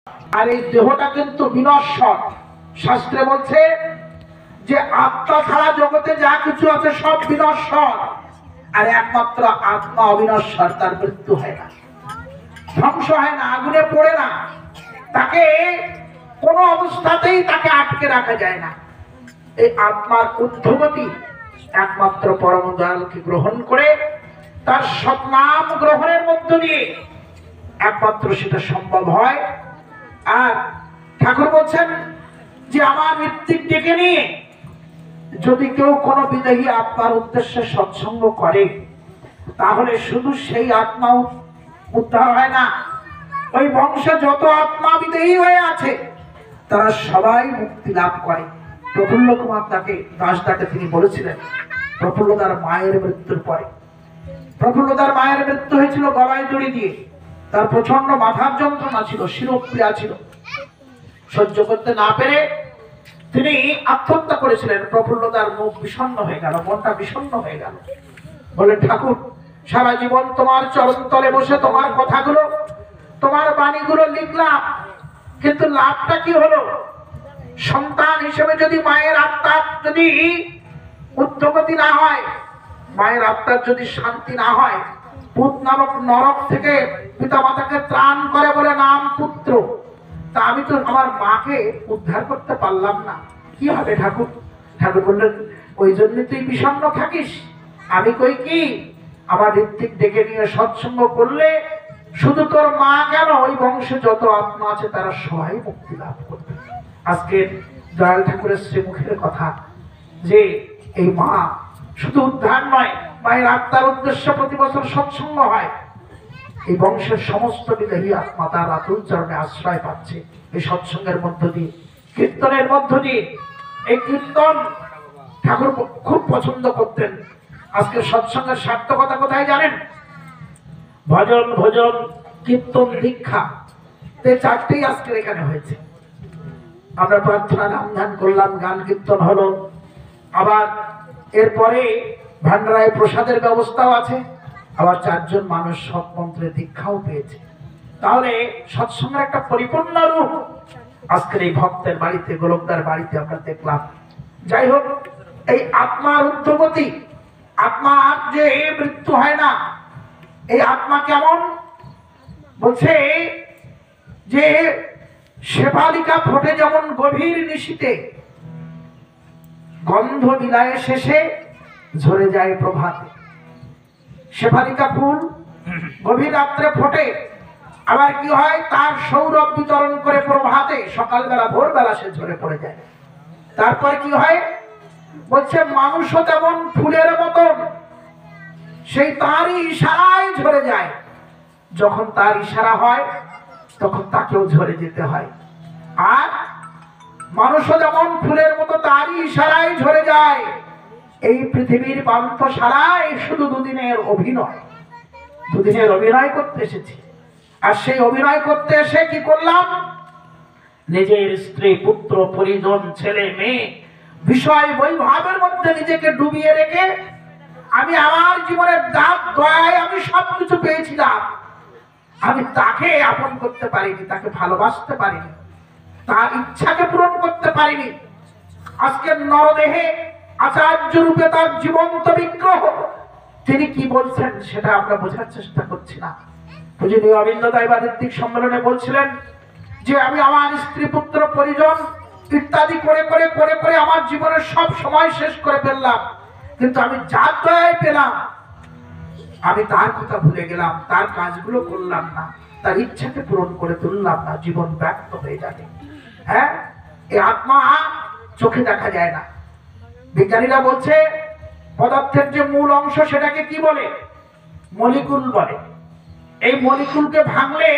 আর এই দেহটা কিন্তু বিনশ্বর। শাস্ত্রে বলছে যে আত্মা ছাড়া জগতে যা কিছু আছে সব বিনশ্বর, আর একমাত্র আত্মা অবিনশ্বর, তার মৃত্যু হয় না, ধ্বংস হয় না, আগুনে পড়ে না, তাকে কোনো অবস্থাতেই তাকে আটকে রাখা যায় না। এই আত্মার ঊর্ধ্বগতি একমাত্র পরম দয়ালকে গ্রহণ করে তার সৎনাম গ্রহণের মধ্য দিয়ে একমাত্র সেটা সম্ভব হয়। আর ঠাকুর বলছেন যে আমার মৃত্যুর ডেকে নিয়ে যদি কেউ কোনো বিদেহী আত্মার উদ্দেশ্যে সৎসঙ্গ করে, তাহলে শুধু সেই আত্মা উদ্ধার হয় না, ওই বংশে যত আত্মা বিদেহী হয়ে আছে তারা সবাই মুক্তি লাভ করে। প্রফুল্ল কুমার দাসদাকে তিনি বলেছিলেন, প্রফুল্লদার মায়ের মৃত্যুর পরে, প্রফুল্লদার মায়ের মৃত্যু হয়েছিল গলায় দড়ি দিয়ে, তার প্রচন্ড মাথার যন্ত্রণা ছিল, শিরোক্রিয়া ছিল, সহ্য করতে না পেরে তিনি আত্মহত্যা করেছিলেন। প্রফুল্লদার মুখ বিষণ্ণ হয়ে গেল, মনটা বিষণ্ণ হয়ে গেল। বলে, ঠাকুর সারা জীবন তোমার চরণ তলে বসে তোমার কথাগুলো, তোমার বাণীগুলো লিখলাম, কিন্তু লাভটা কি হলো? সন্তান হিসেবে যদি মায়ের আত্মার যদি উদ্গতি না হয়, মায়ের আত্মার যদি শান্তি না হয়, পুত নামক নরক থেকে পিতা মাতাকে ত্রাণ করে বলে নাম পুত্র, তা আমি তো আমার মাকে উদ্ধার করতে পারলাম না, কি হবে ঠাকুর? ঠাকুর বললেন, ওই জন্য তুই বিষণ্ণ থাকিস। আমি কই কি, আমার ঋত্বিক ডেকে নিয়ে সৎসঙ্গ করলে শুধু তোর মা কেন, ওই বংশে যত আত্মা আছে তারা সবাই মুক্তি লাভ করবে। আজকে দয়াল ঠাকুরের শ্রীমুখের কথা যে এই মা শুধু উদ্ধার নয়, মায়ের আত্মার উদ্দেশ্যে প্রতি বছর সৎসঙ্গ হয়। এই বংশের সমস্ত বিদেহী আত্মা তার আতুল চরণে আশ্রয় পাচ্ছে এই সৎসঙ্গের মধ্য দিয়ে, কীর্তনের মধ্য দিয়ে। এই কীর্তন ঠাকুর খুব পছন্দ করতেন। আজকে সৎসঙ্গের সার্থকতা কোথায় জানেন? ভজন, ভজন, কীর্তন, দীক্ষা, এই চারটেই আজকের এখানে হয়েছে। আমরা প্রার্থনা নাম ধ্যান করলাম, গান কীর্তন হলো, আবার এরপরে ভান্ডারায় প্রসাদের ব্যবস্থাও আছে, আবার 4 জন মানুষ সৎমন্ত্রে দীক্ষাও পেয়েছে। তাহলে সৎসঙ্গের একটা পরিপূর্ণ রূপ আজকের এই ভক্তের বাড়িতে, গোলকদার বাড়িতে আমরা দেখলাম। যাই হোক, এই আত্মার ঊর্ধ্বগতি, আত্মার যে মৃত্যু হয় না, এই আত্মা কেমন? বলছে যে শেফালিকা ফোটে যেমন গভীর নিশীতে, গন্ধ বিলায় শেষে ঝরে যায় প্রভাতে। শেফালিকা ফুল গভীর রাত্রে ফোটে, আবার কি হয়, তার সৌরভ বিতরণ করে প্রভাতে, সকালবেলা ভোরবেলা সে ঝরে পড়ে যায়। তারপর কি হয়? বলছে মানুষও তেমন ফুলের মতন, সেই তারই ইশারায় ঝরে যায়। যখন তার ইশারা হয় তখন তাকেও ঝরে যেতে হয়। আর মানুষও যেমন ফুলের মতো তারই ইশারায় ঝরে যায়। এই পৃথিবীর পান্থশালায় শুধু দুদিনের অভিনয়, দুদিনের অভিনয় করতে এসেছি। আর সেই অভিনয় করতে এসে কি করলাম? নিজের স্ত্রী, পুত্র, পরিজন, ছেলে, মেয়ে, বিষয় বৈভবের মধ্যে নিজেকে ডুবিয়ে রেখে আমি আমার জীবনের দাব দয়ায় আমি সবকিছু পেয়েছিলাম, আমি তাকে আপন করতে পারিনি, তাকে ভালোবাসতে পারিনি, তার ইচ্ছাকে পূরণ করতে পারিনি। আজকে নরদেহে আচার্য রূপে তার জীবন্ত বিগ্রহ, তিনি কি বলছেন সেটা আমরা বোঝার চেষ্টা করছি না। পূজনীয় অবিন্দদায় ঋত্বিক সম্মেলনে বলছিলেন যে আমি আমার স্ত্রী, পুত্র, পরিজন ইত্যাদি করে করে করে করে আমার জীবনের সব সময় শেষ করে ফেললাম, কিন্তু আমি যার দয়ায় পেলাম আমি তার কথা ভুলে গেলাম, তার কাজগুলো করলাম না, তার ইচ্ছাকে পূরণ করে তুললাম না, জীবন ব্যর্থ হয়ে যাবে। হ্যাঁ, এই আত্মা চোখে দেখা যায় না। বিজ্ঞানীরা বলছে পদার্থের যে মূল অংশ সেটাকে কি বলে? মলিকুল বলে। এই মলিকুলকে ভাঙলে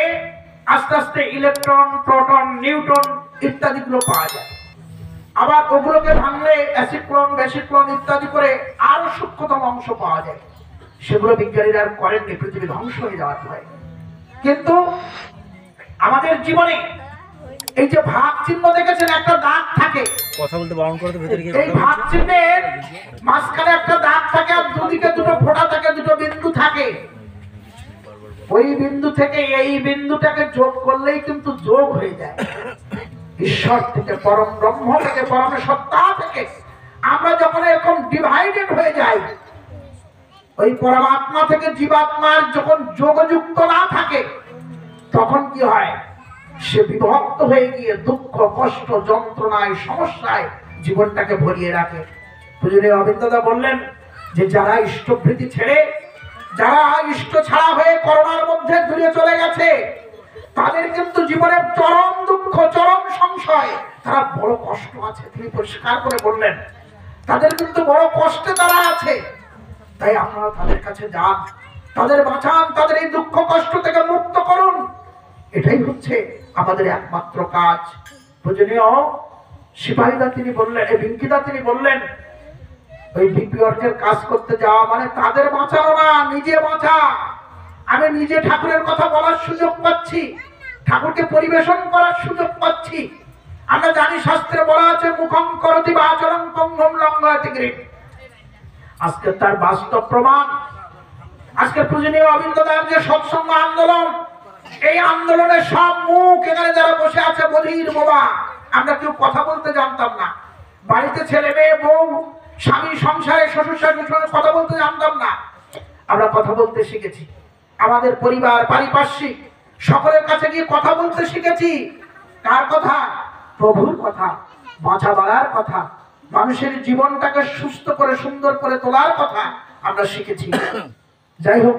আস্তে আস্তে ইলেকট্রন, প্রোটন, নিউট্রন ইত্যাদি গুলো পাওয়া যায়। আবার ওগুলোকে ভাঙলে অ্যাসিড্রন, বেসিড্রন ইত্যাদি করে আরো সূক্ষ্মতম অংশ পাওয়া যায়। সেগুলো বিজ্ঞানীরা আর করেননি, পৃথিবী ধ্বংস হয়ে যাওয়ার ভয়। কিন্তু আমাদের জীবনে এই যে ভাগ চিহ্ন দেখেছেন, একটা দাগ থাকে, কথা বলতে বারণ করে তো ভেতরে গিয়ে এই ভাগ চিহ্নের মাঝখানে একটা দাগ থাকে, আর দুদিকে দুটো ফোঁটা থাকে, দুটো বিন্দু থাকে। ওই বিন্দু থেকে এই বিন্দুটাকে যোগ করলেই কিন্তু যোগ হয়ে যায়। ঈশ্বর থেকে, পরম ব্রহ্ম থেকে, পরম সত্তা থেকে আমরা যখন এরকম ডিভাইডেড হয়ে যাই, ওই পরমাত্মা থেকে জীবাত্মার যখন যোগযুক্ত না থাকে, তখন কি হয়? সে বিভক্ত হয়ে গিয়ে দুঃখ, কষ্ট, যন্ত্রণায়, সমস্যায় জীবনটাকে ভরিয়ে রাখে। পূজনীয় অবিন্দদা বললেন যে যারা ইষ্টভৃতি ছেড়ে, যারা ইষ্ট ছাড়া হয়ে করোনার মধ্যে দূরে চলে গেছে, তাদের কিন্তু জীবনের চরম দুঃখ, চরম সংশয়, তারা বড় কষ্ট আছে। তিনি পরিষ্কার করে বললেন তাদের কিন্তু বড় কষ্টে তারা আছে। তাই আপনারা তাদের কাছে যান, তাদের বাঁচান, তাদের এই দুঃখ কষ্ট থেকে মুক্ত করুন। এটাই হচ্ছে আমাদের একমাত্র কাজ। পূজনীয় সিপাহীদা তিনি বললেন, বিঙ্কিদা তিনি বললেন, ওই বিপিওয়ার্কের কাজ করতে যাওয়া মানে তাদের বাঁচানো না, নিজে বাঁচা। আমি নিজে ঠাকুরের কথা বলার সুযোগ পাচ্ছি, ঠাকুরকে পরিবেশন করার সুযোগ পাচ্ছি। আমরা জানি শাস্ত্রে বলা আছে মুখং করতি বাচরং পঙ্গম লঙ্ঘয়তি গিরিম। আজকে তার বাস্তব প্রমাণ। আজকে পূজনীয় অবিন্দদার যে সৎসঙ্গ আন্দোলন, এই আন্দোলনের সব মুখ এখানে যারা বসে আছে বধির বোবা। আমরা কেউ কথা বলতে জানতাম না, বাড়িতে ছেলে মেয়ে বউ স্বামী সংসারে শ্বশুর শাশুড়ির সঙ্গে কথা বলতে জানতাম না। আমরা কথা বলতে শিখেছি, আমাদের পরিবার পারিপার্শ্বিক সকলের কাছে গিয়ে কথা বলতে শিখেছি। কার কথা? প্রভুর কথা, বাঁচা বাড়ার কথা, মানুষের জীবনটাকে সুস্থ করে সুন্দর করে তোলার কথা আমরা শিখেছি। যাই হোক,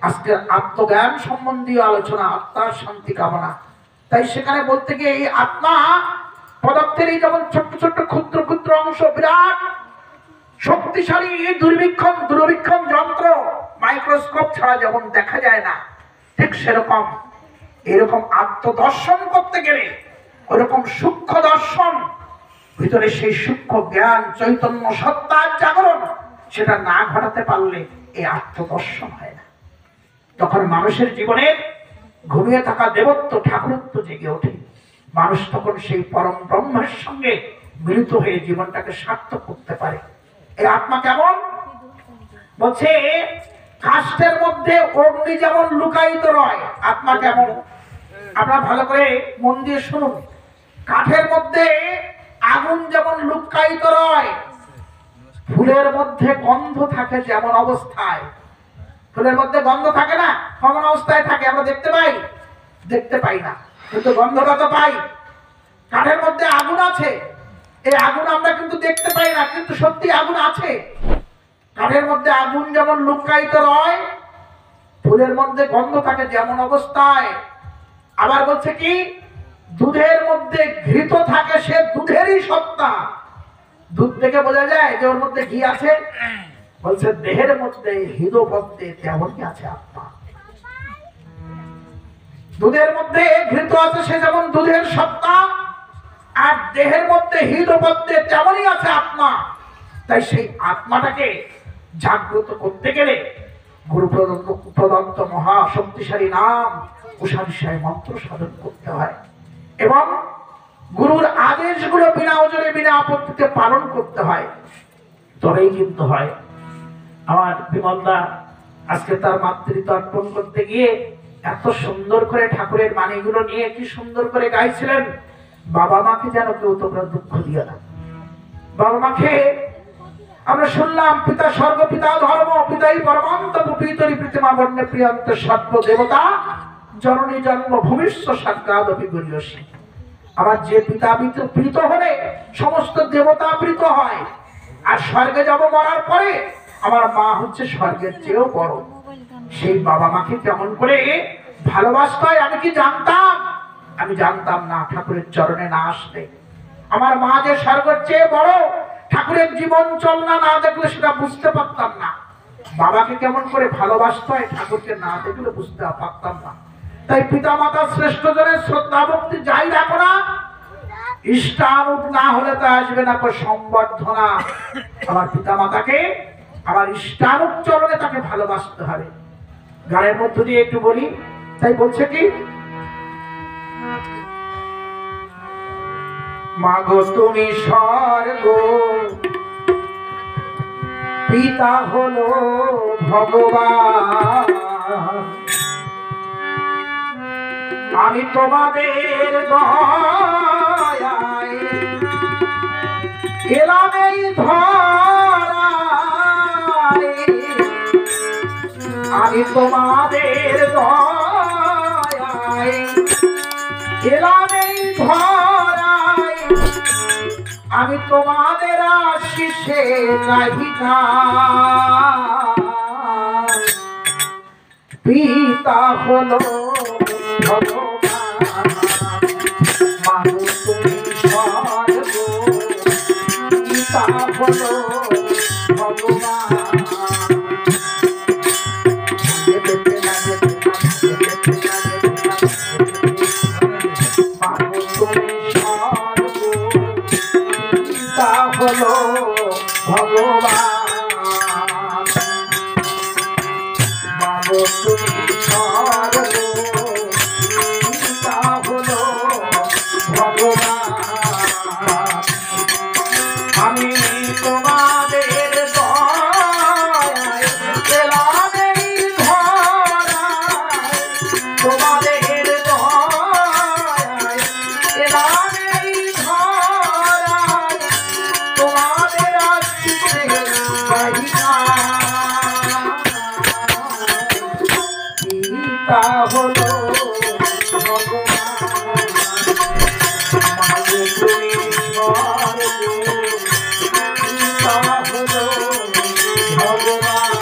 আজকের আত্মজ্ঞান সম্বন্ধীয় আলোচনা, আত্মার শান্তি কামনা। তাই সেখানে বলতে গিয়ে এই আত্মা পদার্থের এই যেমন ছোট্ট ছোট্ট ক্ষুদ্র ক্ষুদ্র অংশ, বিরাট শক্তিশালী দূরবীক্ষণ যন্ত্র, মাইক্রোস্কোপ ছাড়া যেমন দেখা যায় না, ঠিক সেরকম এরকম আত্মদর্শন করতে গেলে ওরকম সূক্ষ্ম দর্শন, ভিতরে সেই সূক্ষ্ম জ্ঞান, চৈতন্য সত্তার জাগরণ, সেটা না ঘটাতে পারলে এই আত্মদর্শন হয় না। তখন মানুষের জীবনে ঘুমিয়ে থাকা দেবত্ব, ঠাকুরত্ব জেগে ওঠে। মানুষ তখন সেই পরম ব্রহ্মের সঙ্গে মিলিত হয়ে জীবনটাকে সার্থক করতে পারে। এই আত্মা কেমন? বলছে কাষ্ঠের মধ্যে অগ্নি যেমন লুকায়িত রয়, আত্মা কেমন? আপনারা ভালো করে মন দিয়ে শুনুন। কাঠের মধ্যে আগুন যেমন লুকায়িত রয়, ফুলের মধ্যে গন্ধ থাকে যেমন অবস্থায়। ফুলের মধ্যে গন্ধ থাকে না? কেমন অবস্থায় থাকে আমরা দেখতে পাই? দেখতে পাই না, কিন্তু গন্ধটা তো পাই। কাঠের মধ্যে আগুন আছে, এই আগুন আমরা কিন্তু দেখতে পাই না, কিন্তু সত্যি আগুন আছে। কাঠের মধ্যে আগুন যেমন লুকায়িত রয়, ফুলের মধ্যে গন্ধ থাকে যেমন অবস্থায়। আবার বলছে কি, দুধের মধ্যে ঘৃত থাকে, সে দুধেরই সত্তা। দুধ থেকে বোঝা যায় যে ওর মধ্যে ঘি আছে। বলছে দেহের মধ্যে হৃদপদ্মে তেমনই আছে আত্মা। দুধের মধ্যে ঘৃত আছে, সে যেমন দুধের সত্তা, আর দেহের মধ্যে হৃদপদ্মে তেমনই আছে আত্মা। তাই সেই আত্মাটাকে জাগ্রত করতে গেলে গুরু প্রদত্ত মহা শক্তিশালী নাম উষাবিষয় মন্ত্র সাধন করতে হয় এবং গুরুর আদেশগুলো বিনা ওজনে বিনা আপত্তিতে পালন করতে হয়, তবেই কিন্তু হয়। আমার বিমলদা আজকে তার মাতৃত্ব অর্পণ করতে গিয়ে এত সুন্দর করে ঠাকুরের বাণীগুলো নিয়ে কি সুন্দর করে গাইছিলেন। বাবা মাকে যেন কেউ তোমরা দুঃখ দিও না। বাবা মাকে আমরা শুনলাম, পিতা স্বর্গ, পিতা ধর্ম, পিতাই পরমান্তম, পিতরি প্রতিমা বর্ণে প্রিয়ন্ত সর্ব দেবতা, জননী জন্ম ভূমিষ্ঠ সাক্ষাদপি গরীয়সী। আমার যে পিতা প্রীত হলে সমস্ত দেবতা প্রীত হয়। আর স্বর্গে যাব মরার পরে, আমার মা হচ্ছে স্বর্গের চেয়েও বড়। সেই বাবা মাকে কেমন করে ভালোবাসতে হয় আমি কি জানতাম? আমি জানতাম না ঠাকুরের চরণে না আসলে। আমার মা যে স্বর্গের চেয়ে বড়, ঠাকুরের জীবন চলনা না দেখলে সেটা বুঝতে পারতাম না। বাবাকে কেমন করে ভালোবাসতে হয় ঠাকুরকে না দেখলে বুঝতে পারতাম না। তাই পিতা মাতা শ্রেষ্ঠ জনের শ্রদ্ধা ভক্তি যাই রাখো না, ইষ্টানুক না হলে তা আসবে না সম্বর্ধনা। আমার পিতা মাতাকে আমার ইষ্টানুক চরণে তাকে ভালোবাসতে হবে। গানের মধ্য দিয়ে একটু বলি। তাই বলছে কি, মাগো তুমি স্বর্গ, পিতা হলো ভগবান, আমি তোমাদের দয়ায় এলাম এই ধরায়, আমি তোমাদের দয়ায় এলাম এই ধরায়, আমি তোমাদের আশিসে গাহিনা পিতা হলো ভগবান, মানুষ তুমি স্বর্গ, পিতা হলো ভগবান। মানুষ তুমি স্বর্গ, পিতা হলো ভগবান, মানুষ তুমি স্বর্গ, পিতা হলো ভগবান। আমি তোমাদের দয়ায় এলাম এই ধরায়, তোমাদের দয়ায় এলাম এই ধরায়, তোমাদের আশিসে গাহিনা পিতা হলো ভগবান, মানুষ তুমি স্বর্গ, পিতা হলো ভগবান।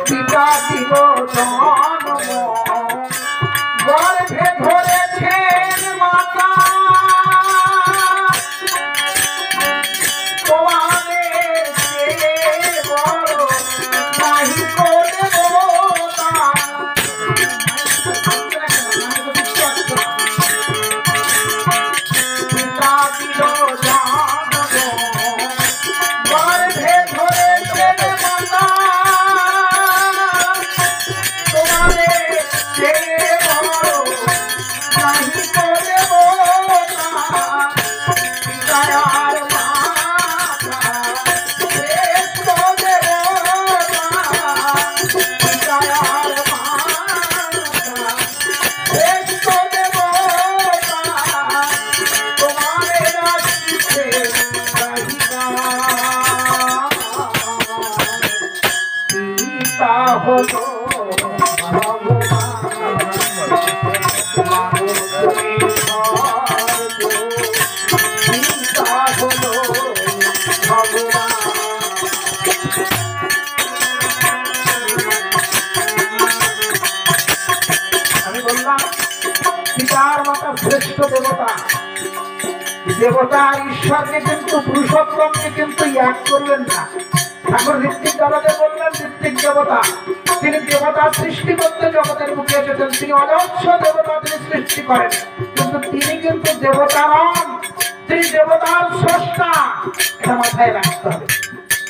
পিতা দিল জন্ম, গর্ভে ধরেছেন মাতা, তোমাদের চেয়ে বড় নাহি কো দেবতা। পিতা দিল জন্ম, গর্ভে ধরেছেন মাতা, তোমাদের চেয়ে বড় নাহি কো দেবতা। দয়ার মাতা শ্রেষ্ঠ দেবতা, দয়ার মাতা শ্রেষ্ঠ দেবতা, তোমাদের আশিসে গাহিনা পিতা হলো ভগবান, মানুষ তুমি স্বর্গ, পিতা হলো ভগবান। আমি বললাম পিতার মাতা শ্রেষ্ঠ দেবতা, দেবতা ঈশ্বরকে কিন্তু পুরুষোত্তমকে কিন্তু এক করলেন না। ঠাকুর ঋত্বিক দাদাকে বললেন ঋত্বিক দেবতা, তিনি দেবতা সৃষ্টি করতে জগতের মুখে এসেছেন, তিনি অজস্র দেবতা তিনি সৃষ্টি করেন, কিন্তু তিনি কিন্তু দেবতা নন, তিনি দেবতার স্রষ্টা, এটা মাথায় রাখতে হবে।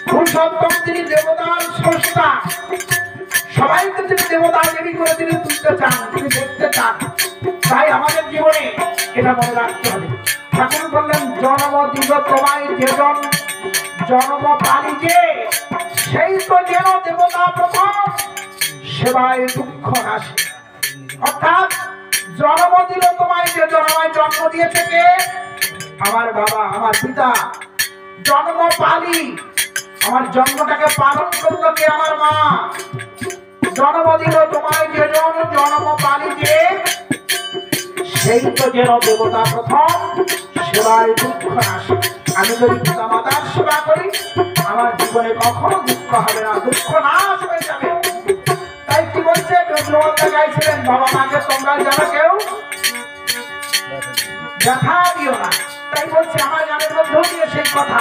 পুরুষোত্তম তিনি দেবতার স্রষ্টা, সবাইকে তিনি দেবতা দেবী করে তিনি তুলতে চান, তিনি দেখতে চান, তাই আমাদের জীবনে এটা মনে রাখতে হবে। ঠাকুর বললেন জন্ম দিল তোমায় যেজন, জন্ম পালি যে সেই তো যেন দেবতা প্রথম, সেবায় দুঃখ নাশে। অর্থাৎ জন্ম দিল তোমায় যেজন, আমায় জন্ম দিয়েছে কে? আমার বাবা, আমার পিতা। জন্ম পালি, আমার জন্মটাকে পালন করলো কে? আমার মা। জন্ম দিল তোমায় যেজন, জন্ম পালি যে সেই তো যেন দেবতা প্রথম, সেবায় দুঃখ নাশে। আমি যদি পিতা মাতার সেবা করি আমার জীবনে কখনো দুঃখ হবে না, দুঃখ নাশ হয়ে যাবে। তাই কি বলছে রবীন্দ্রনাথ গাইছিলেন, বাবা মাকে তোমরা যেন কেউ ব্যথা দিও না। তাই বলছে আমার গানের মধ্যেও দিয়ে সেই কথা।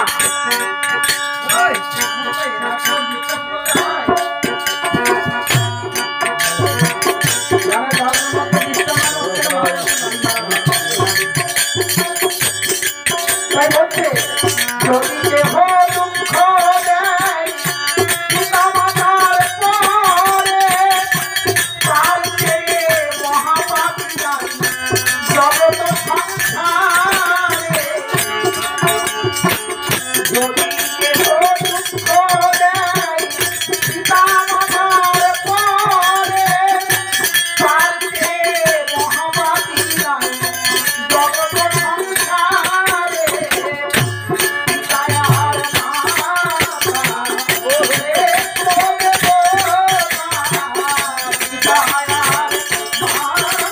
তাই বলছে যদি দেহ দুঃখ দেয় পিতা মাতার পরে, তার চেয়ে মহাপাপী জগৎ সংসার যদি কেহ দুঃখ দেয় পিতা মাতার পরে, তার চেয়ে মহামারী নাই জগৎ সংসারে। পিতায় আর মাতা ওরে তোরে গো মা, পিতায় আর মাতা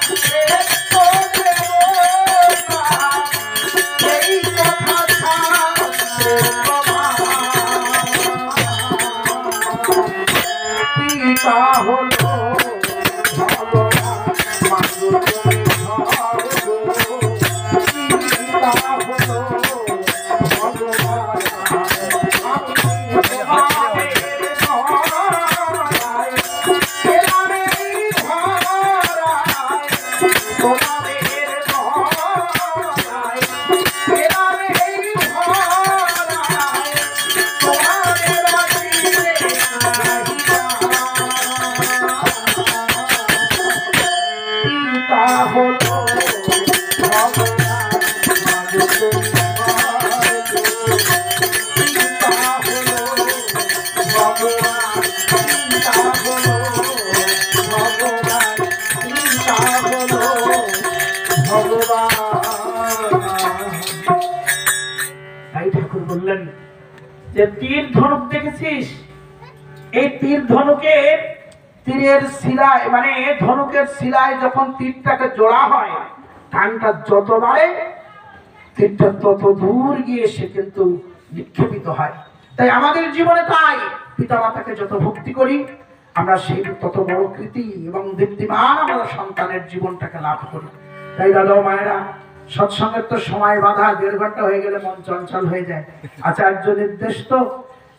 ওরে তোরে গো মা। এই কথা শাস্ত্রে প্রমাণ। পিতা হলো ভগবান, মাগো তুমি ধর গো। পিতা হলো ভগবান, আমি তোমাদের ধরায়, এলামেই ধরায়, তোমাদের ধরায়, এলামেই ধরায়, তোমাদের বাড়িতে নাহিবা। পিতা হলো ভগবান, মাগো তুমি ধর গো। পিতা হলো ভগবান, পিতা হলো ভগবান, পিতা হলো ভগবান। তাই ঠাকুর বললেন যে তীর ধনুক দেখেছিস, এই তীর ধনুকের তীরের শিলায় মানে ধনুকের শিলায় যখন তীরটাকে জোড়া হয়, টানটা যত বাড়ে তীরটা তত দূর গিয়ে সে কিন্তু নিক্ষেপিত হয়। তাই আমাদের জীবনে তাই পিতামাতাকে যত ভক্তি করি আমরা সেই তত বড় কৃতি এবং দীপ্তিমান আমরা সন্তানের জীবনটাকে লাভ করি। তাই দাদা ও মায়েরা, সৎসঙ্গের তো সময় বাধা, 1.5 ঘন্টা হয়ে গেলে মন চঞ্চল হয়ে যায়। আচার্য নির্দেশ তো,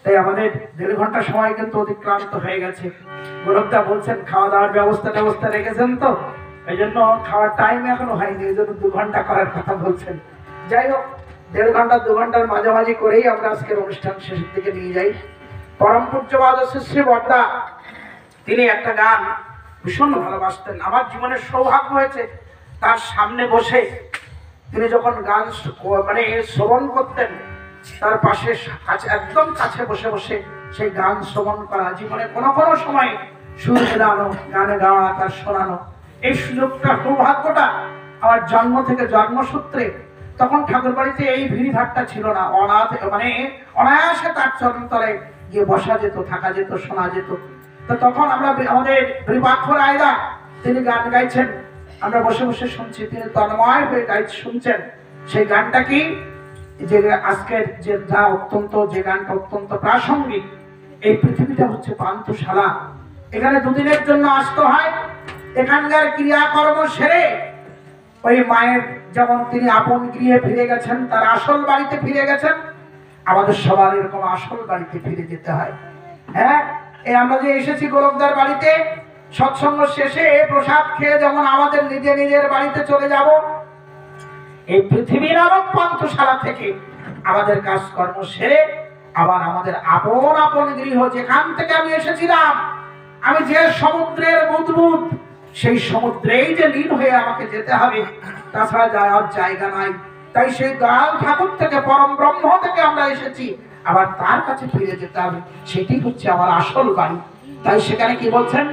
তাই আমাদের 1.5 ঘন্টা সময় কিন্তু অতিক্রান্ত হয়ে গেছে। গোলকদা বলছেন খাওয়া দাওয়ার ব্যবস্থা রেখেছেন তো, এই জন্য খাওয়ার টাইম এখনো হয়নি, এই জন্য 2 ঘন্টা করার কথা বলছেন। যাই হোক, 1.5 ঘন্টা 2 ঘন্টার মাঝামাঝি করেই আমরা আজকের অনুষ্ঠান শেষের দিকে নিয়ে যাই। পরম পূজ্যপাদ শ্রী বর্দা তিনি একটা গান ভীষণ ভালোবাসতেন। আমার জীবনের সৌভাগ্য হয়েছে তার সামনে বসে তিনি যখন গান মানে শ্রবণ করতেন, তার পাশে একদম কাছে বসে বসে সেই গান শ্রবণ করা, জীবনে কোনো কোনো সময় সুর মেলানো, গানে গাওয়া, তার শোনানো, এই সুযোগটা সৌভাগ্যটা আমার জন্ম থেকে জন্মসূত্রে। তখন ঠাকুর বাড়িতে এই ভিড়ভাট্টা ছিল না, মানে অনায়াসে তার চরণ তলে গিয়ে বসা যেত, থাকা যেত, শোনা যেত। তো তখন আমরা আমাদের বিপাক্ষর আয়দা তিনি গান গাইছেন, আমরা বসে বসে শুনছি, তিনি তন্ময় হয়ে শুনছেন। সেই গানটা কি, যে আজকের যে গানটা অত্যন্ত প্রাসঙ্গিক। এই পৃথিবীটা হচ্ছে পান্থশালা, এখানে 2 দিনের জন্য আসতে হয়। এখানকার ক্রিয়াকর্ম সেরে ওই মায়ের যেমন তিনি আপন গৃহে ফিরে গেছেন, তার আসল বাড়িতে ফিরে গেছেন, আমাদের সবার এরকম আসল বাড়িতে ফিরে যেতে হয়। হ্যাঁ, এই আমরা যে এসেছি গোলকদার বাড়িতে, সৎসঙ্গ শেষে প্রসাদ খেয়ে যেমন আমাদের নিজের বাড়িতে চলে যাব, এই পৃথিবী নামক পান্থশালা থেকে আমাদের কাজকর্ম সেরে আবার আমাদের আপন গৃহ, যেখান থেকে আমি এসেছিলাম, আমি যে সমুদ্রের বুদবুদ, সেই সমুদ্রেই যে লীন হয়ে আমাকে যেতে হবে, তাছাড়া যাওয়ার জায়গা নাই। তাই সেই দয়াল ঠাকুর থেকে, পরম ব্রহ্ম থেকে আমরা এসেছি, আবার তার কাছে ফিরে যেতে হবে, সেটি হচ্ছে আমার আসল বাড়ি। তাই সেখানে কি বলছেন,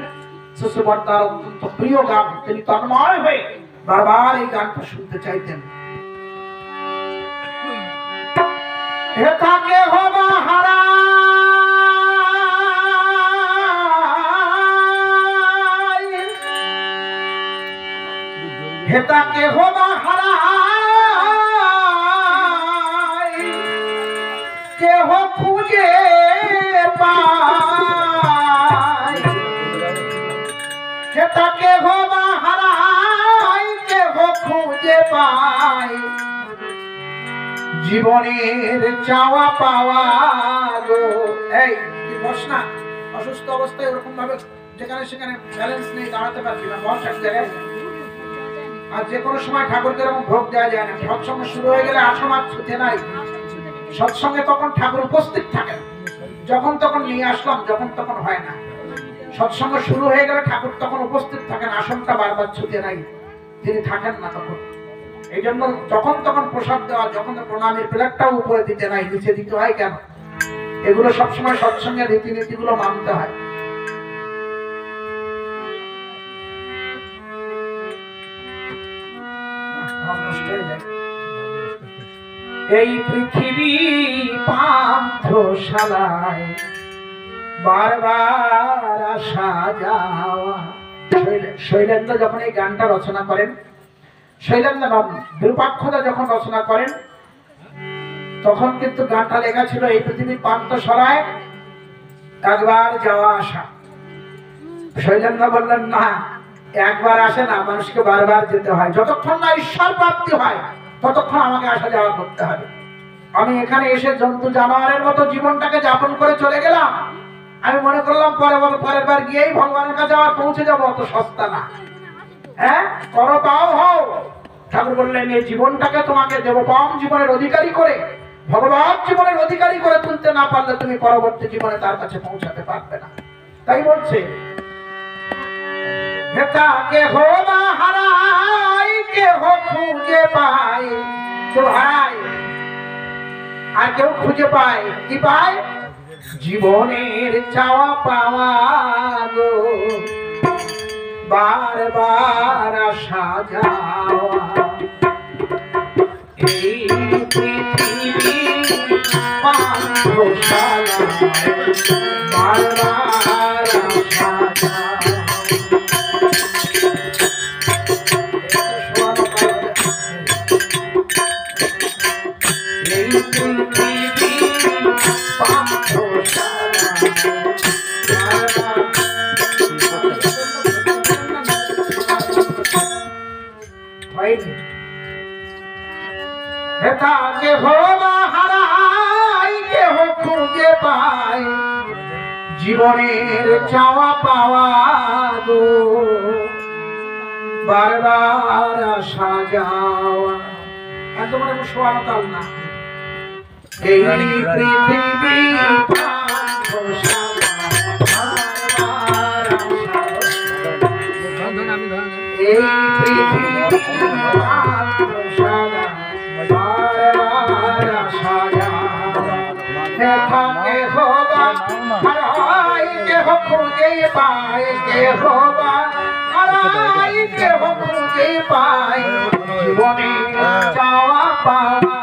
শিশুবর্দার অত্যন্ত প্রিয় গান, তিনি তন্ময় হয়ে বারবার এই গানটা শুনতে চাইতেন। হেতাকে হবা হারা হেতাকে হবা হারা কেহ খুঁজে পায়, হেতাকে হবা হারা কেহ খুঁজে পায়, জীবনের চাওয়া পাওয়া গো। এই বস না, অসুস্থ অবস্থায় ওরকম ভাবে যেখানে সেখানে ব্যালেন্স নেই, দাঁড়াতে পারছি না, বস এক জায়গায়। আর যে কোনো সময় ঠাকুরকে এরকম ভোগ দেওয়া যায় না। সৎসঙ্গ শুরু হয়ে গেলে আসন আর ছুটে নাই। সৎসঙ্গে তখন ঠাকুর উপস্থিত থাকেন, যখন তখন নিয়ে আসলাম, যখন তখন হয় না। সৎসঙ্গ শুরু হয়ে গেলে ঠাকুর তখন উপস্থিত থাকেন, আসনটা বারবার ছুটে নাই, তিনি থাকেন না তখন। এই জন্য যখন তখন প্রসাদ দেওয়া, যখন প্রণামের প্লেটটাও উপরে দিতে নাই, নিচে দিতে হয় কেন? এগুলো সবসময় সৎসঙ্গের রীতিনীতিগুলো মানতে হয়। এই পৃথিবী পান্থশালায় বারবার আসা যাওয়া। শৈলেন্দ্র যখন এই গানটা রচনা করেন, শৈলেন্দ্র বিরূপাক্ষদা যখন রচনা করেন, তখন কিন্তু গানটা লেখা ছিল এই পৃথিবীর পান্থশালায় একবার যাওয়া আসা। শৈলেন্দ্র বললেন না, একবার আসে না, মানুষকে বারবার যেতে হয়। যতক্ষণ না ঈশ্বর প্রাপ্তি হয় ততক্ষণ আমাকে আসা যাওয়া করতে হবে। আমি এখানে এসে জন্তু জানোয়ারের মতো জীবনটাকে যাপন করে চলে গেলাম। আমি মনে করলাম পরের বার গিয়েই ভগবানের কাছে আবার পৌঁছে যাবো, অত সস্তা না। হ্যাঁ, করো পাও হও। ঠাকুর বললেন এই জীবনটাকে তোমাকে দেবপাম জীবনের অধিকারী করে, ভগবান জীবনের অধিকারী করে তুলতে না পারলে তুমি পরবর্তী জীবনে তার কাছে পৌঁছাতে পারবে না। তাই বলছে কেহ না হারাই, কেহ খুঁজে পায়, কেউ হারায় আর কেউ খুঁজে পায়। কি পায়? জীবনের চাওয়া পাওয়া গো, বারবার আসা যাওয়া। এই পৃথিবী পান্থশালায় বারবার আসা যাওয়া। কেহ না হারাই, কেহ খুঁজে পায়, জীবনের চাওয়া পাওয়া গো, বারবার আসা যাওয়া। একদম শোয়ানো তাল না। এই পৃথিবী এই পৃথিবী কেহ খুঁজে পায়, কেহ হারাই, কেহ খুঁজে পায়, জীবনে চাওয়া পাওয়া।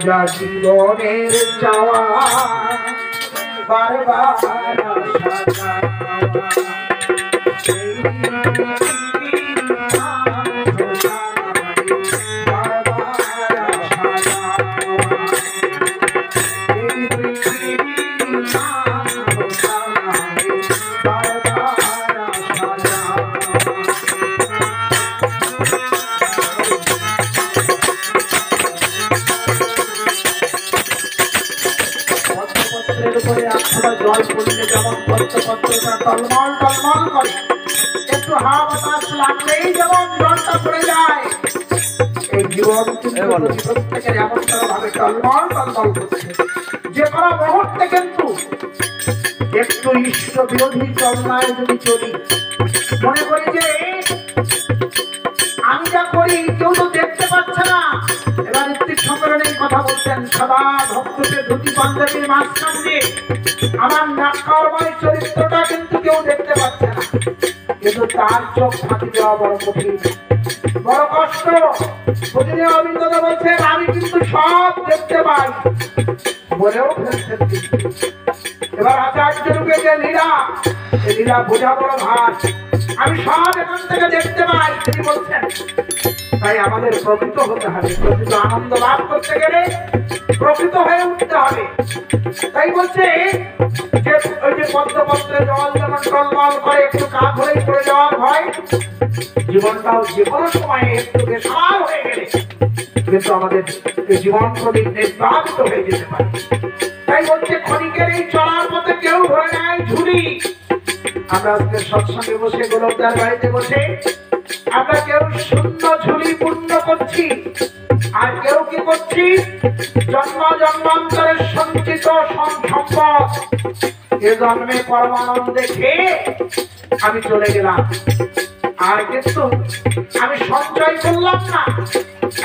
যা জীবনের চাওয়া বারবার আসা যাওয়া। জল পড়লে যেমন পত্রটা টলমল টলমল করে, একটু হাওয়া বাতাস লাগলেই যেমন জলটা পড়ে যায়, এই জীবন কিন্তু প্রত্যেকের এমন ভাবে টলমল টলমল করছে। যে কোনো মুহূর্তে কিন্তু একটু ইষ্ট বিরোধী চলনায় যদি চলি, মনে করি যে আমি যা করি কেউ তো দেখতে পাচ্ছে না। এবার ঋত্বিক সম্মেলনে কথা বলছেন, সদা ভক্তকে ধুতি পাঞ্জাবির মাঝখান দিয়ে আমার নাট্যময় চরিত্রটা কিন্তু কেউ দেখতে পাচ্ছে না, কিন্তু তার চোখ ফাঁকি দেওয়া বড় কঠিন, বড় কষ্ট। প্রতিদিন অবিন্দতা বলছেন আমি কিন্তু সব দেখতে পাই, বলেও ফেলছেন। এবার আচার্য রূপে যে লীলা, এই লীলা বোঝা বড় ভার, আমি সব এখান থেকে দেখতে পাই তিনি বলছেন। তাই আমাদের প্রকৃত হতে হবে, প্রকৃত আনন্দ লাভ করতে গেলে প্রকৃত হয়ে উঠতে হবে। তাই বলছে যে ওই যে পদ্মপত্রে জল যেমন টলমল করে, একটু কাক হলেই পড়ে যাওয়ার ভয়, জীবনটাও যে কোনো সময়ে একটু বেসার হয়ে গেলে কিন্তু আমাদের জীবন প্রদীপ নির্বাচিত হয়ে যেতে পারে। তাই বলছে ক্ষণিকের এই চলার পথে কেউ ধরে নেয় ঝুলি। আমরা আজকে সৎসঙ্গে বসে গোলকদার বাড়িতে বসে আমরা কেউ শূন্য ঝুলি পূর্ণ করছি, আর কেউ কি করছি জন্ম জন্মান্তরের সঞ্চিত সম্পদ এ জন্মে পরমানন্দে খেয়ে আমি চলে গেলাম। আর কিন্তু আমি সঞ্চয় করলাম না,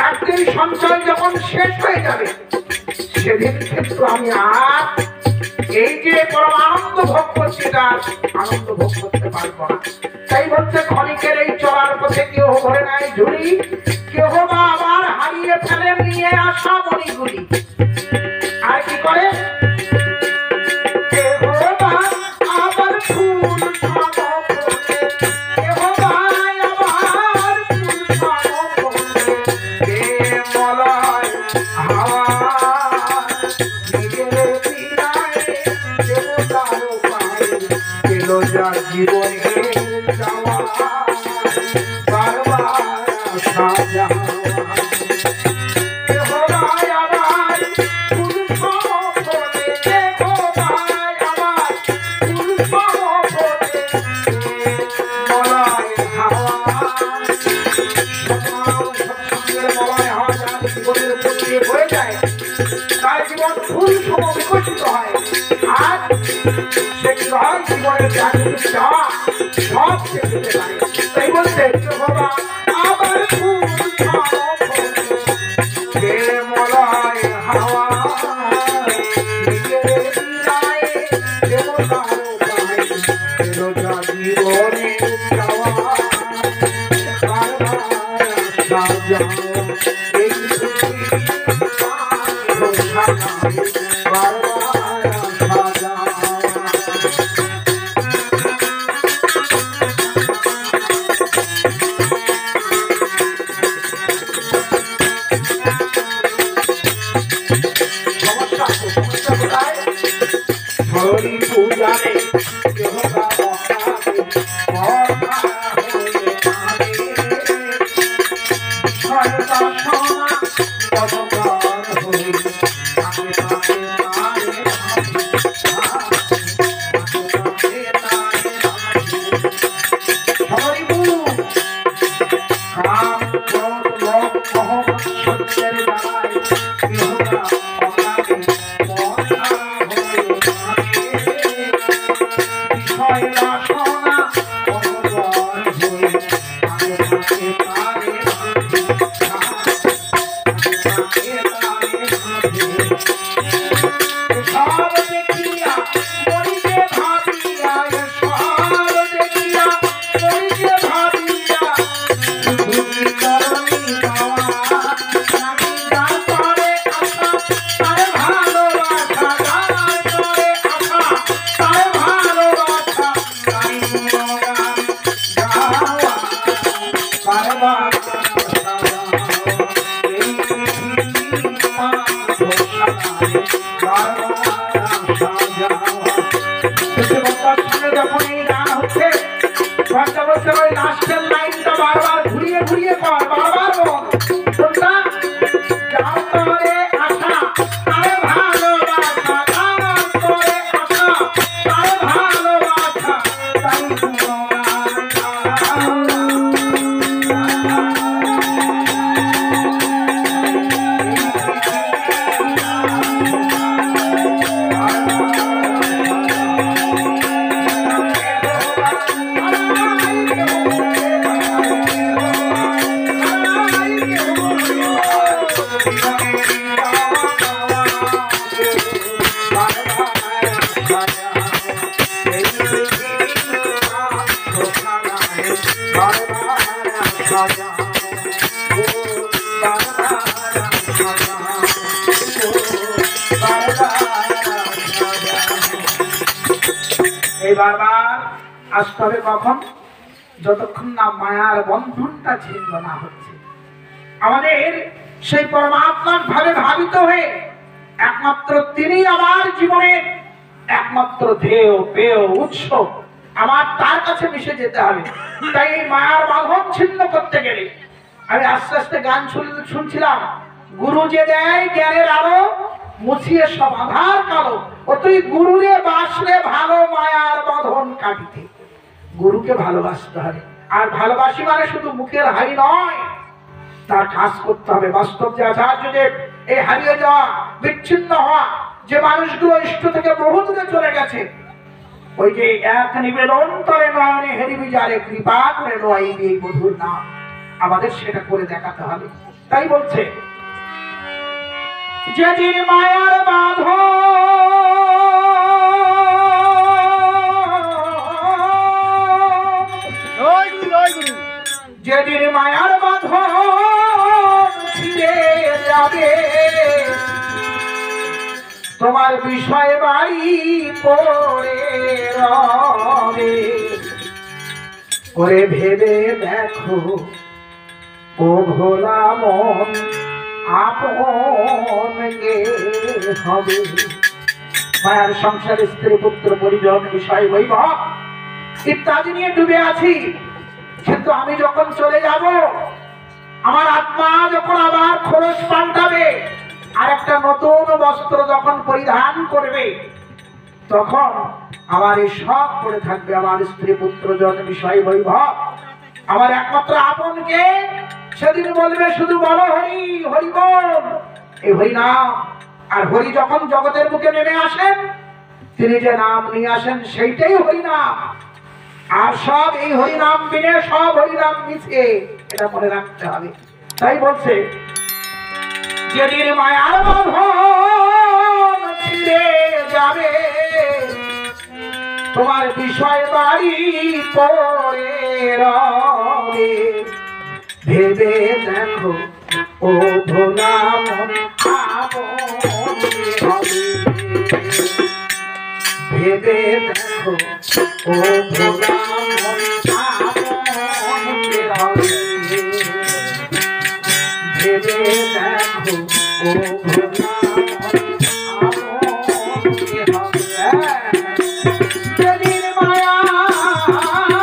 একদিন সঞ্চয় যখন শেষ হয়ে যাবে সেদিন কিন্তু আমি আর এই যে পরম আনন্দ ভোগ করছি তার আনন্দ ভোগ করতে পারবো না। তাই বলছে ক্ষণিকের এই চলার পথে কেউ ধরে নেয় ঝুলি, কেহ বা আবার হারিয়ে ফেলে নিয়ে আসা মণিগুলি। আর কি করে কেহ বা আবার ফুল জীবনে যাওয়া বারবার সাজা হয়ে যায়, তার জীবন ফুল সম বিকশিত হয়। আর সে কি হয় জীবনের সব সে পেতে পারে। তাই বলছে আবার ফুল মলয় হাওয়া জীবনে যাওয়া এই বারবার আসতে হবে কখন? যতক্ষণ না মায়ার বন্ধনটা ছিন্ন না হচ্ছে। আমাদের সেই পরমাত্মার ভাবে ভাবিত হয়ে একমাত্র তিনি আমার জীবনের একমাত্র ধ্যেয় পেয় উৎস, আমার তার কাছে মিশে যেতে হবে। তাই এই মায়ার বাঁধন ছিন্ন করতে গেলে আমি আস্তে আস্তে গান শুনছিলাম, গুরু যে দেয় জ্ঞানের আলো, মুছিয়ে সব আধার কালো, ও তুই গুরুরে বাসলে ভালো মায়ার বাঁধন কাটিতে। গুরুকে ভালোবাসতে হবে, আর ভালোবাসি মানে শুধু মুখের হাই নয়, তার কাজ করতে হবে। বাস্তব যে আচার্যদেব এই হারিয়ে যাওয়া, বিচ্ছিন্ন হওয়া যে মানুষগুলো ইষ্ট থেকে বহু দূরে চলে গেছে, ওই যে এক নিবেদন তরে নয়নে হেরিবি যারে কৃপা করে নয় এই মধুর নাম, আমাদের সেটা করে দেখাতে হবে। তাই বলছে যেদিন মায়ার বাঁধন যেদিন মায়ার বাঁধন ছিঁড়ে যাবে, তোমার বিষয় বাড়ি পড়ে রবে, করে ভেবে দেখো ও ভোলা মন আপন কে হবে। মায়ার সংসার, স্ত্রী পুত্র পরিজন বিষয় বৈভব ইত্যাদি নিয়ে ডুবে আছি, কিন্তু আমি যখন চলে যাব, আমার আত্মা যখন আবার খোলস পাল্টাবে, আর একটা নতুন বস্ত্র যখন পরিধান করবে, তখন আমার এই সব পড়ে থাকবে, আমার স্ত্রী পুত্র জন বিষয় বৈভব, আমার একমাত্র আপনকে সেদিন বলবে শুধু বলো হরি হরি বল, এই হরি নাম। আর হরি যখন জগতের বুকে নেমে আসেন, তিনি যে নাম নিয়ে আসেন সেইটাই হরি নাম। আর সব এই হরিনাম বিনে সব হরিনাম মিছে, এটা মনে রাখতে হবে। তাই বলছে যেদিন মায়ার বাঁধন ছিঁড়ে যাবে, তোমার বিষয় বাড়ি পড়ে রবে, ভেবে দেখো ও ভোলা মন আপন হবে, ভেবে দেখো ও ভোলা মন আপন হবে, ভেবে দেখো ও ভোলা মন আপন হবে। যেদিন মায়ার বাঁধন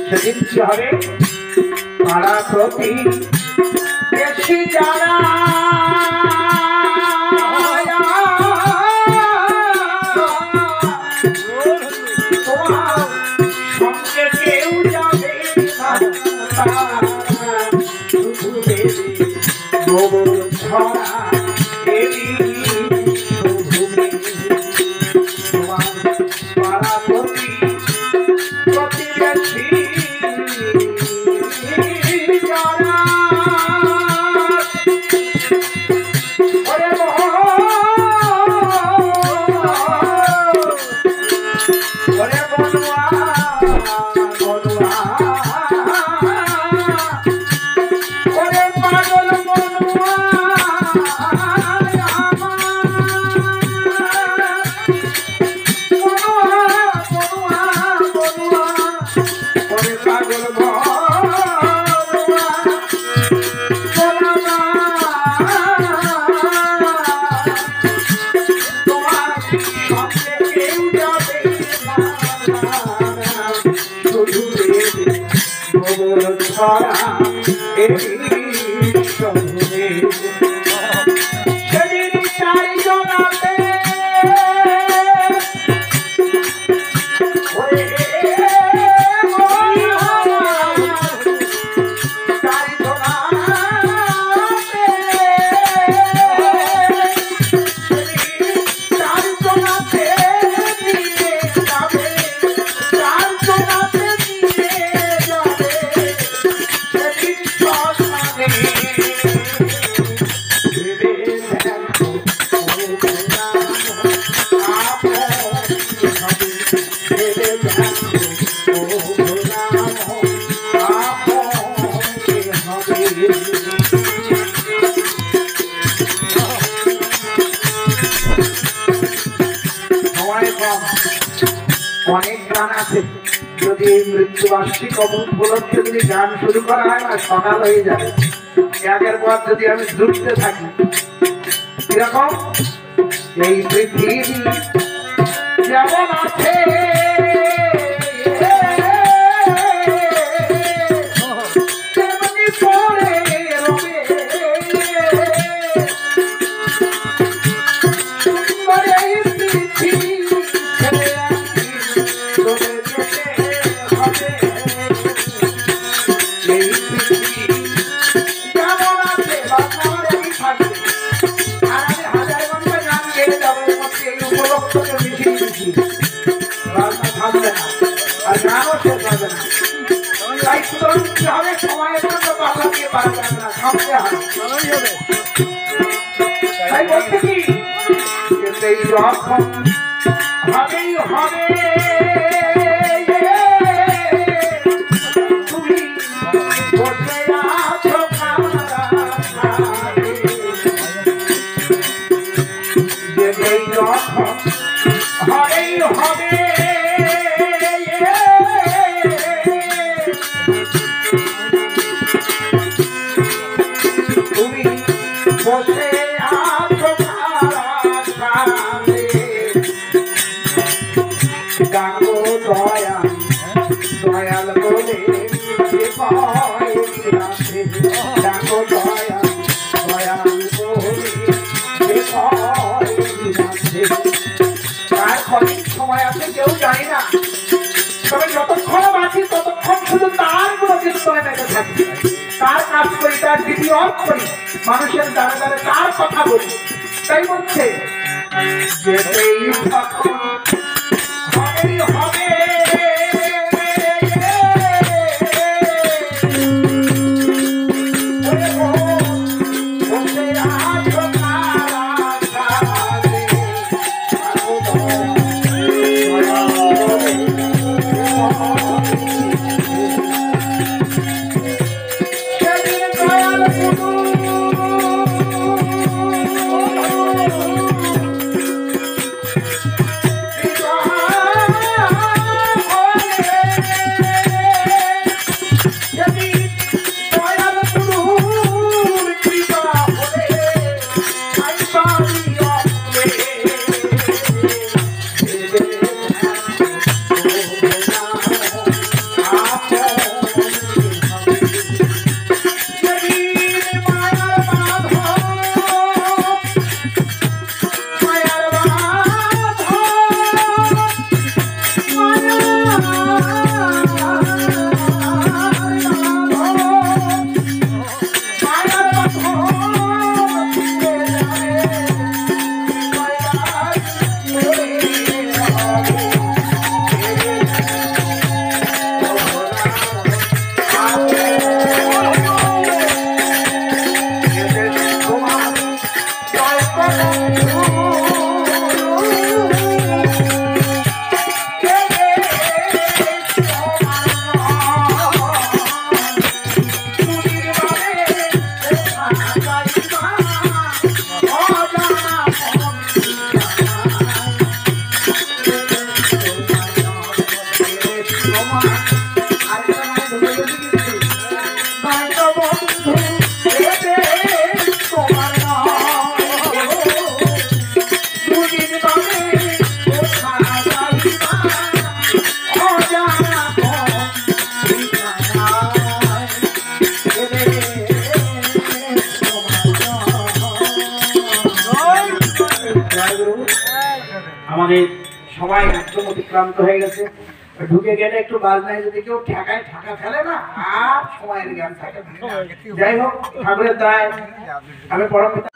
সেদিন কি হবে? পাড়া প্রতি বেশি যারা তোমার সঙ্গে কেউ যাবে না, শুধু দেবে গোবর ছড়া দেবী শুধু তোমার পাড়া প্রতি প্রতিবেশী যারা করা এই শহরে সেদিন চারিজনাতে অনেক গান আছে, যদি মৃত্যুবার্ষিক উপলক্ষে যদি গান শুরু করা হয় না সকাল হয়ে যাবে। একের পর যদি আমি জুটতে থাকি কিরকম এই পৃথিবী যেমন আছে তেমনি পড়ে রবে সুন্দর এই পৃথিবী ছেড়ে চলে যেতে হবে। এই পৃথিবী যেমন আছে বাতাবরণই থাকবে। আর আমি হাজার ঘন্টা গান গেয়ে যাবো এর মধ্যে এই উপলক্ষকে মিশিয়ে মিশিয়ে রান্না থামবে না আর গানও শেষ হবে না। তাই সুতরাং কি হবে, সময়ের জন্য পাল্লা দিয়ে পারা যাবে না, থামতে হবে। তাই বলতে কি এই যখন হবেই হবে তুমি বসে আছো এই যখন হবেই হবে তুমি বসে আছো ডাকো দয়াল দয়াল বলে ডাকো দয়াল দয়াল বলে তার কঠিন সময় আছে কেউ জানি না, তবে যতক্ষণ বাঁচি ততক্ষণ শুধু তার কোনো চিন্তনে মেতে থাকি, তার কাজ করি, তার ডিউটি অফ করি, মানুষের দ্বারা দ্বারা তার কথা বলি। তাই বলছে যেতেই তখন হবেই হবে আমাদের সময় একদম অতিক্রান্ত হয়ে গেছে। ঢুকে গেলে একটু বাজনায় যদি কেউ ঠেকায় ঠাকা ফেলে না, আর সময়ের জ্ঞান থাকে না। যাই হোক, ঠাকুরের দায় আমি পরম পিতা